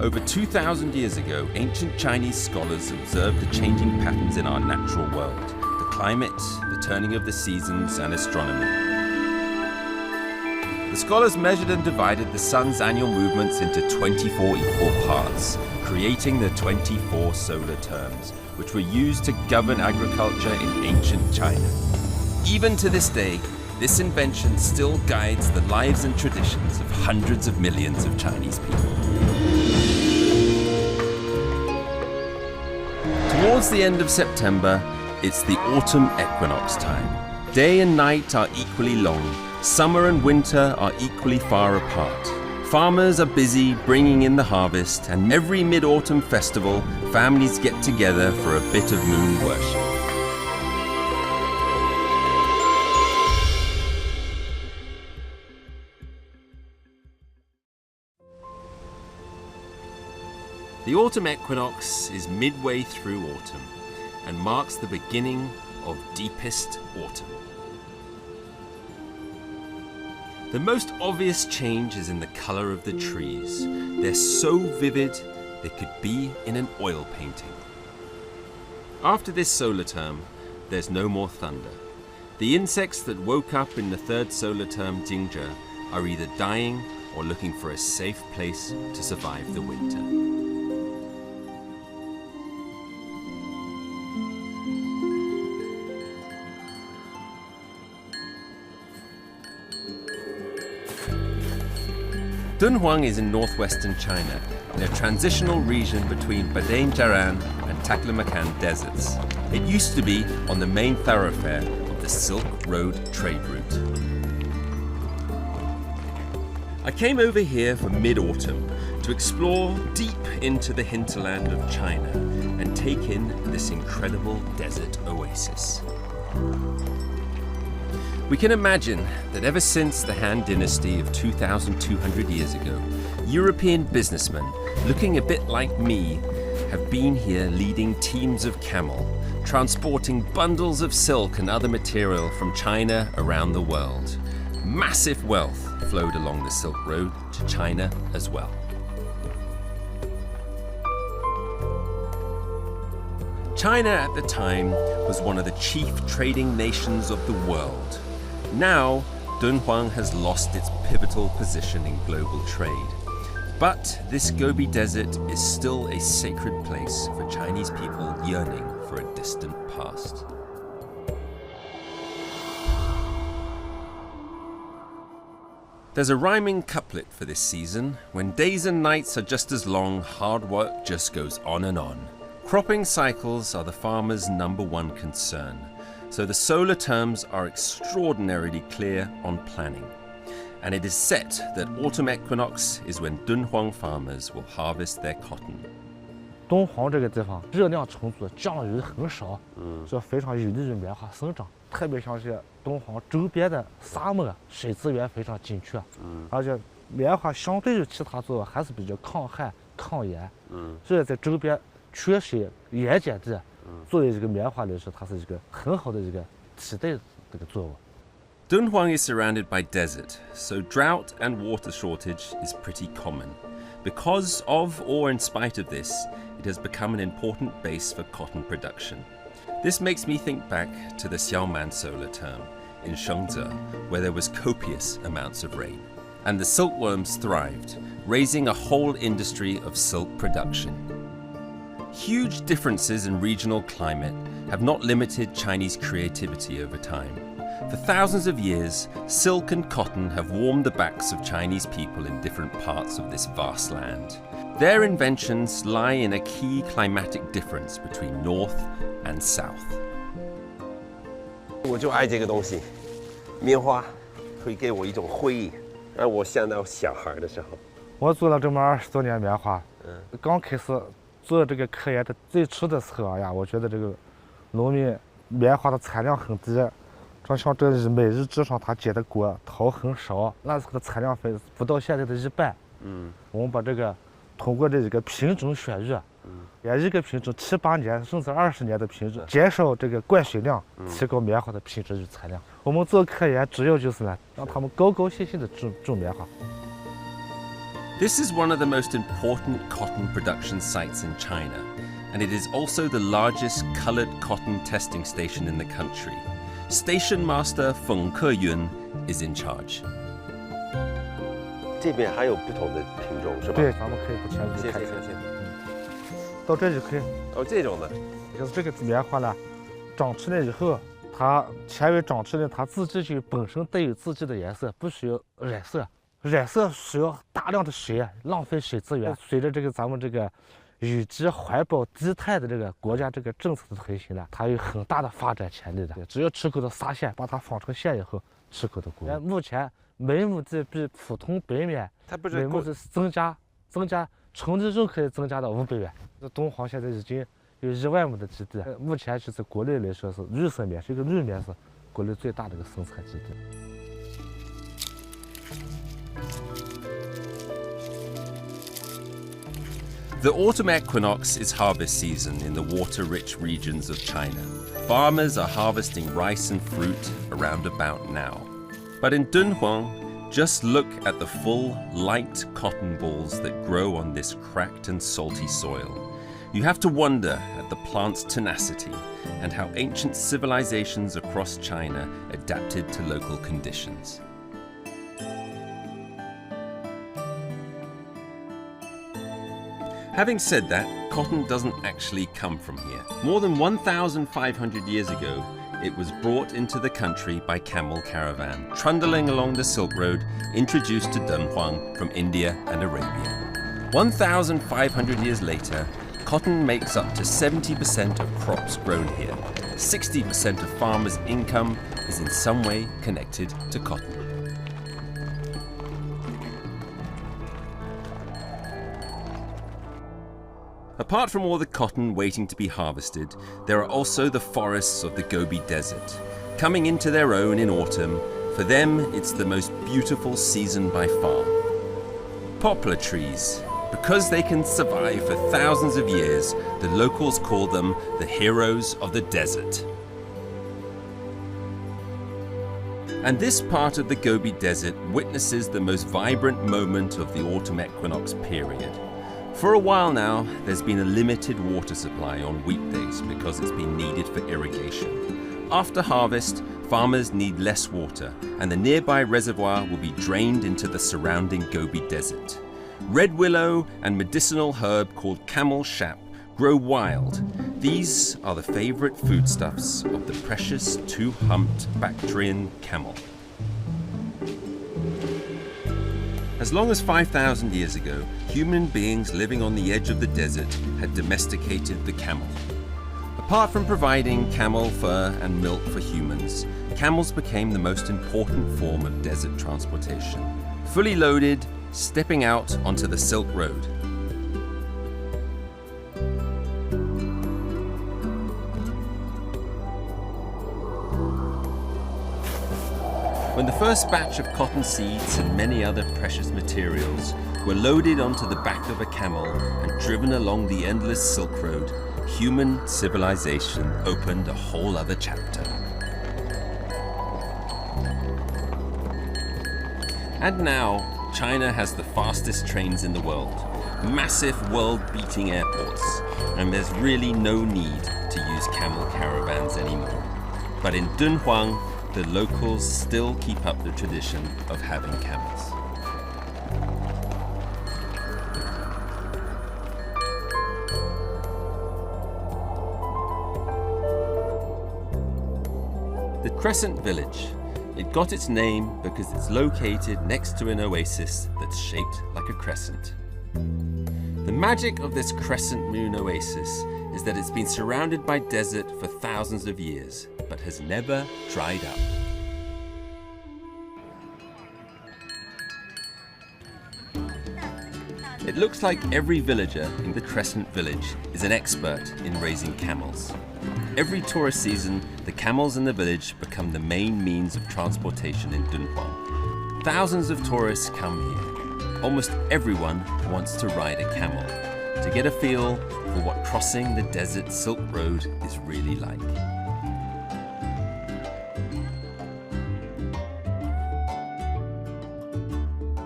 Over 2,000 years ago, ancient Chinese scholars observed the changing patterns in our natural world, the climate, the turning of the seasons, and astronomy. The scholars measured and divided the sun's annual movements into 24 equal parts, creating the 24 solar terms, which were used to govern agriculture in ancient China. Even to this day, this invention still guides the lives and traditions of hundreds of millions of Chinese people. Towards the end of September, it's the autumn equinox time. Day and night are equally long. Summer and winter are equally far apart. Farmers are busy bringing in the harvest, and every mid-autumn festival, families get together for a bit of moon worship. The autumn equinox is midway through autumn and marks the beginning of deepest autumn. The most obvious change is in the color of the trees. They're so vivid they could be in an oil painting. After this solar term, there's no more thunder. The insects that woke up in the third solar term Jingzhe are either dying or looking for a safe place to survive the winter. Dunhuang is in northwestern China, in a transitional region between Badain-Jaran and Taklamakan deserts. It used to be on the main thoroughfare of the Silk Road trade route. I came over here for mid-autumn to explore deep into the hinterland of China and take in this incredible desert oasis. We can imagine that ever since the Han Dynasty of 2,200 years ago, European businessmen, looking a bit like me, have been here leading teams of camel, transporting bundles of silk and other material from China around the world. Massive wealth flowed along the Silk Road to China as well. China at the time was one of the chief trading nations of the world. Now, Dunhuang has lost its pivotal position in global trade. But this Gobi Desert is still a sacred place for Chinese people yearning for a distant past. There's a rhyming couplet for this season. When days and nights are just as long, hard work just goes on and on. Cropping cycles are the farmer's #1 concern. So the solar terms are extraordinarily clear on planning. And it is set that autumn equinox is when Dunhuang farmers will harvest their cotton. 敦煌这个地方热量充足，降雨很少，是非常有利于棉花生长。特别像是敦煌周边的沙漠，水资源非常紧缺，而且棉花相对于其他作物还是比较抗旱、抗炎，所以在周边缺水盐碱地。作为这个棉花来说，它是一个很好的一个替代这个作物。Dunhuang is surrounded by desert, so drought and water shortage is pretty common. Because of or in spite of this, it has become an important base for cotton production. This makes me think back to the Xiaoman solar term in Shengze, where there was copious amounts of rain. And the silkworms thrived, raising a whole industry of silk production. Huge differences in regional climate have not limited Chinese creativity over time. For thousands of years, silk and cotton have warmed the backs of Chinese people in different parts of this vast land. Their inventions lie in a key climatic difference between north and south. 我就爱这个东西，棉花会给我一种回忆，让我想到小孩的时候。我做了这么20多年棉花，刚开始做这个科研的最初的时候呀，我觉得这个农民棉花的产量很低，像这每日之上他结的果桃很少，那时候的产量不到现在的1半。我们把这个通过这个品种选育，一个品种7、8年甚至20年的品种，减少这个灌水量，提高棉花的品质与产量。我们做科研主要就是呢，让他们高高兴兴的种棉花。This is one of the most important cotton production sites in China, and it is also the largest colored cotton testing station in the country. Station Master Feng Keyun is in charge. 这边还有不同的品种是吧？对，咱们可以不前去看看。到这就可以。哦，这种的。就是这个棉花呢，长出来以后，它纤维长出来，它自己就本身带有自己的颜色，不需要染色。染色需要大量的水，浪费水资源。随着咱们这个有机环保低碳的这个国家这个政策的推行呢，它有很大的发展潜力的。只要出口的纱线，把它纺成线以后，出口的过。目前每亩地比普通白棉，每亩是增加纯利润可以增加到500元。这敦煌现在已经有1万亩的基地，目前就是国内来说是绿色棉，这个绿棉是国内最大的一个生产基地。The autumn equinox is harvest season in the water-rich regions of China. Farmers are harvesting rice and fruit around about now. But in Dunhuang, just look at the full, light cotton balls that grow on this cracked and salty soil. You have to wonder at the plant's tenacity and how ancient civilizations across China adapted to local conditions. Having said that, cotton doesn't actually come from here. More than 1,500 years ago, it was brought into the country by camel caravan, trundling along the Silk Road, introduced to Dunhuang from India and Arabia. 1,500 years later, cotton makes up to 70% of crops grown here. 60% of farmers' income is in some way connected to cotton. Apart from all the cotton waiting to be harvested, there are also the forests of the Gobi Desert. Coming into their own in autumn, for them it's the most beautiful season by far. Poplar trees. Because they can survive for thousands of years, the locals call them the heroes of the desert. And this part of the Gobi Desert witnesses the most vibrant moment of the autumn equinox period. For a while now, there's been a limited water supply on weekdays because it's been needed for irrigation. After harvest, farmers need less water, and the nearby reservoir will be drained into the surrounding Gobi Desert. Red willow and medicinal herb called camel sap grow wild. These are the favorite foodstuffs of the precious two-humped Bactrian camel. As long as 5,000 years ago, human beings living on the edge of the desert had domesticated the camel. Apart from providing camel fur and milk for humans, camels became the most important form of desert transportation. Fully loaded, stepping out onto the Silk Road. When the first batch of cotton seeds and many other precious materials were loaded onto the back of a camel and driven along the endless Silk Road, human civilization opened a whole other chapter. And now, China has the fastest trains in the world, massive world-beating airports, and there's really no need to use camel caravans anymore. But in Dunhuang, the locals still keep up the tradition of having camels. The Crescent Village. It got its name because it's located next to an oasis that's shaped like a crescent. The magic of this crescent moon oasis is that it's been surrounded by desert for thousands of years, but has never dried up. It looks like every villager in the Crescent Village is an expert in raising camels. Every tourist season, the camels in the village become the main means of transportation in Dunhuang. Thousands of tourists come here. Almost everyone wants to ride a camel, to get a feel for what crossing the desert Silk Road is really like.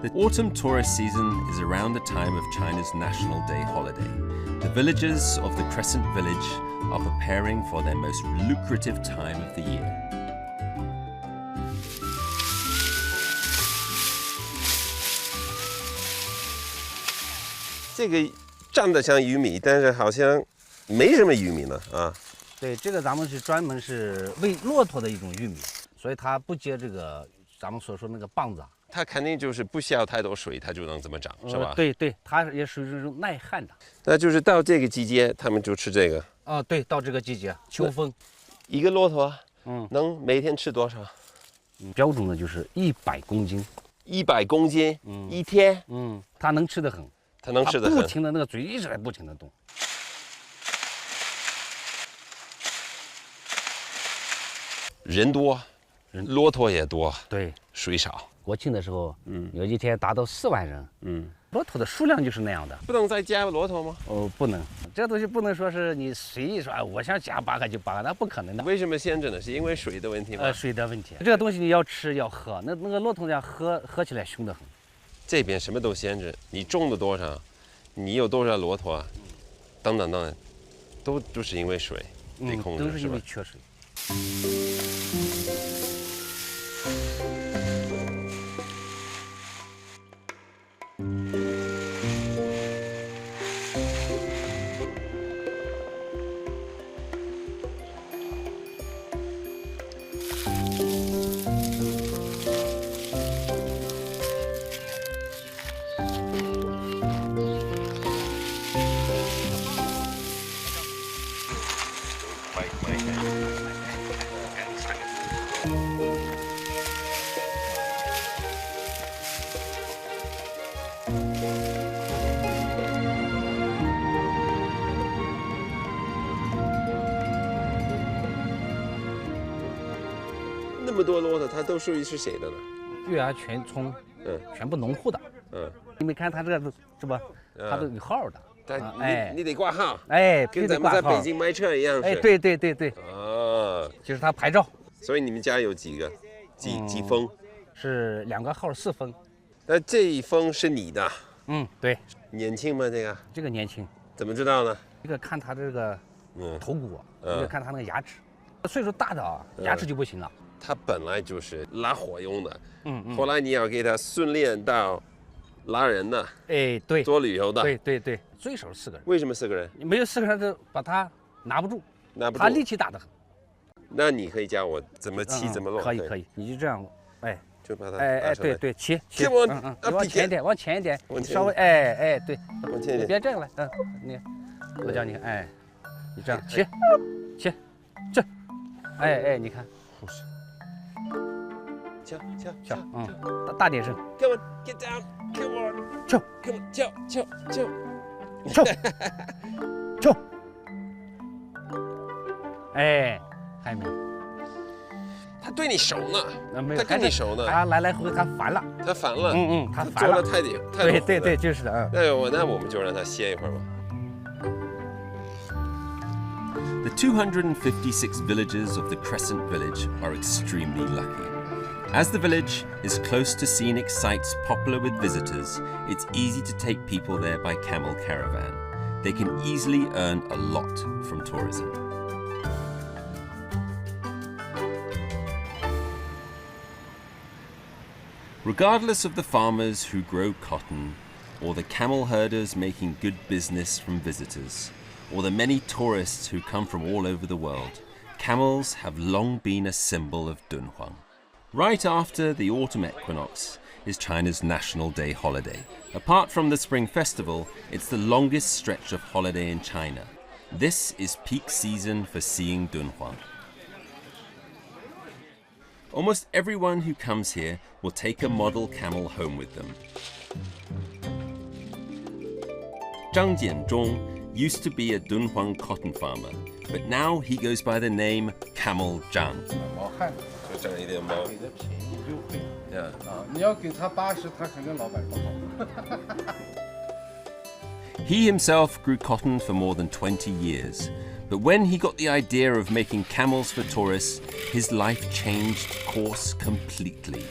The autumn tourist season is around the time of China's National Day holiday. The villagers of the Crescent Village are preparing for their most lucrative time of the year. 这个长得像玉米，但是好像没什么玉米呢啊。对，这个咱们是专门是喂骆驼的一种玉米，所以它不结这个咱们所说那个棒子啊。它肯定就是不需要太多水，它就能这么长，是吧？对对，它也属于这种耐旱的。那就是到这个季节，他们就吃这个。对，到这个季节，秋分。一个骆驼，能每天吃多少？标准的就是100公斤。100公斤，一天。它能吃得很。它能吃得很。不停的那个嘴一直在不停的动。人多，骆驼也多，对，水少。国庆的时候，有一天达到4万人，骆驼的数量就是那样的。不能再加骆驼吗？不能，这东西不能说是你随意说，我想加8个就8个，那不可能的。为什么限制呢？是因为水的问题吗？水的问题。这个东西你要吃要喝，那个骆驼要喝起来凶得很。这边什么都限制，你种的多少，你有多少骆驼，等等等等，都是因为水得控制，都是因为缺水。那么多骆驼，它都属于是谁的呢？月牙全村，全部农户的，你没看它这个是吧？它都有号的。你得挂号，跟咱们在北京买车一样是。对对对对。就是它牌照。所以你们家有几个？几封？是2个号4封。那这一封是你的？对。年轻吗？这个年轻。怎么知道呢？一个看他这个头骨，一个看他那个牙齿。岁数大的牙齿就不行了。它本来就是拉火用的，后来你要给它训练到拉人的，对，做旅游的，对，最少4个人。为什么4个人？没有4个人就把它拿不住，他力气大得很。那你可以教我怎么骑，怎么落？可以，你就这样，就把它对，骑，往前一点，稍微，对，往前一点，你别这样了，我教你，你这样骑，这，你看。跳，大点声。Come on, get down. Come on. 跳 ，Come on, 跳。还有没有？他对你熟呢，没有，他跟你熟呢。他来回他烦了。他烦了。他烦了。做了太对，就是的。那我们就让他歇一会儿吧。The 256 villagers of the Crescent Village are extremely lucky. As the village is close to scenic sites popular with visitors, it's easy to take people there by camel caravan. They can easily earn a lot from tourism. Regardless of the farmers who grow cotton, or the camel herders making good business from visitors, or the many tourists who come from all over the world, camels have long been a symbol of Dunhuang. Right after the autumn equinox is China's National Day holiday. Apart from the Spring Festival, it's the longest stretch of holiday in China. This is peak season for seeing Dunhuang. Almost everyone who comes here will take a model camel home with them. Zhang Jianzhong used to be a Dunhuang cotton farmer, but now he goes by the name Camel Zhang. 就挣一点毛。给的便宜优惠。你要给他80，他肯定老板不好。He himself grew cotton for more than 20 years, but when he got the idea of making camels for tourists, his life changed course completely,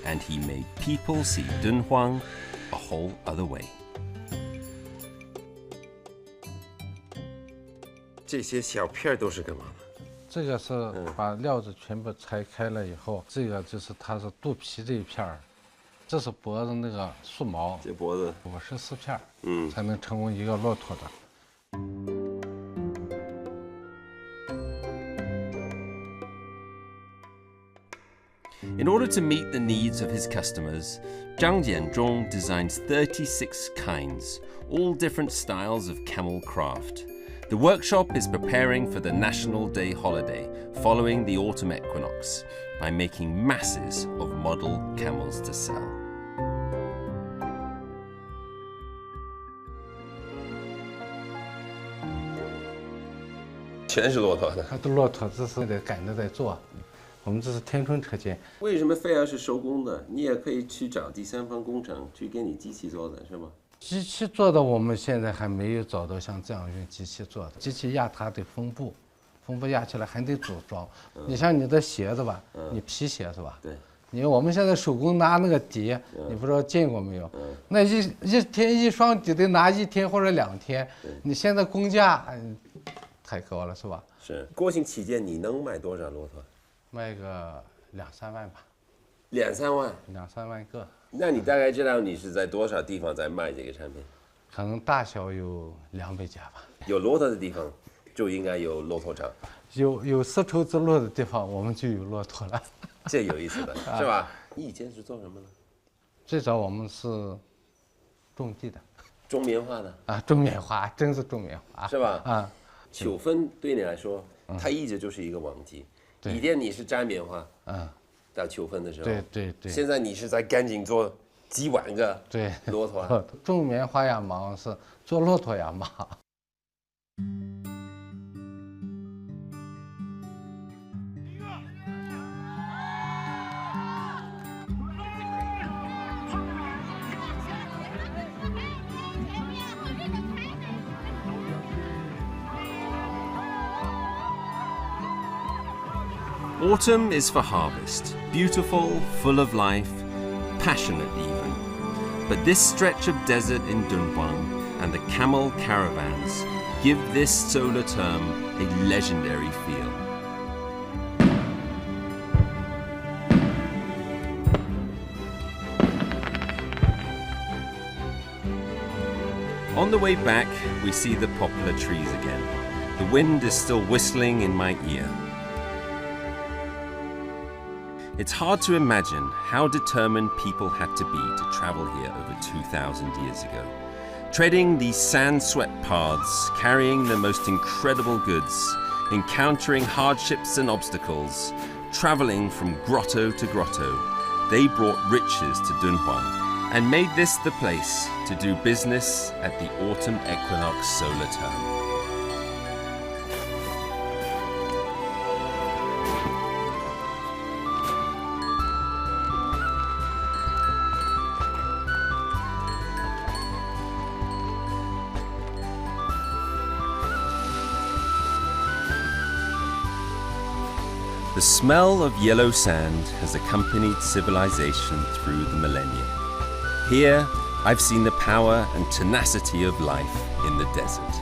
and he made people see Dunhuang a whole other way. 这些小片儿都是干嘛的？这个是把料子全部拆开了以后，这个就是它是肚皮这一片儿，这是脖子那个竖毛，这脖子54片儿，嗯才能成为一个骆驼的。In order to meet the needs of his customers, Zhang Jianzhong designs 36 kinds, all different styles of camel craft. The workshop is preparing for the National Day holiday following the Autumn Equinox by making masses of model camels to sell. 全是骆驼的。它的骆驼这是得赶着在做，我们这是天春车间。为什么非要是手工的？你也可以去找第三方工程去给你机器做的，是吗？机器做的我们现在还没有找到像这样用机器做的。机器压它得封布，封布压起来还得组装。你像你的鞋子吧，你皮鞋是吧？对。我们现在手工拿那个底，你不知道见过没有？那一天一双底得拿1天或者2天。你现在工价太高了是吧？是。国庆期间你能卖多少骆驼？卖个2、3万吧。2、3万。2、3万个。那你大概知道你是在多少地方在卖这个产品？可能大小有200家吧。有骆驼的地方，就应该有骆驼场。有丝绸之路的地方，我们就有骆驼了。这有意思的是吧？你以前是做什么呢？最早我们是种地的，种棉花的啊，种棉花，真是种棉花，是吧？啊，秋分对你来说，它一直就是一个旺季。以前你是摘棉花，到秋分的时候，对。现在你是在赶紧做几万个骆驼。种棉花也忙，是做骆驼也忙。Autumn is for harvest, beautiful, full of life, passionate even. But this stretch of desert in Dunhuang and the camel caravans give this solar term a legendary feel. On the way back, we see the poplar trees again. The wind is still whistling in my ear. It's hard to imagine how determined people had to be to travel here over 2,000 years ago. Treading these sand-swept paths, carrying the most incredible goods, encountering hardships and obstacles, traveling from grotto to grotto, they brought riches to Dunhuang and made this the place to do business at the Autumn Equinox solar term. The smell of yellow sand has accompanied civilization through the millennia. Here, I've seen the power and tenacity of life in the desert.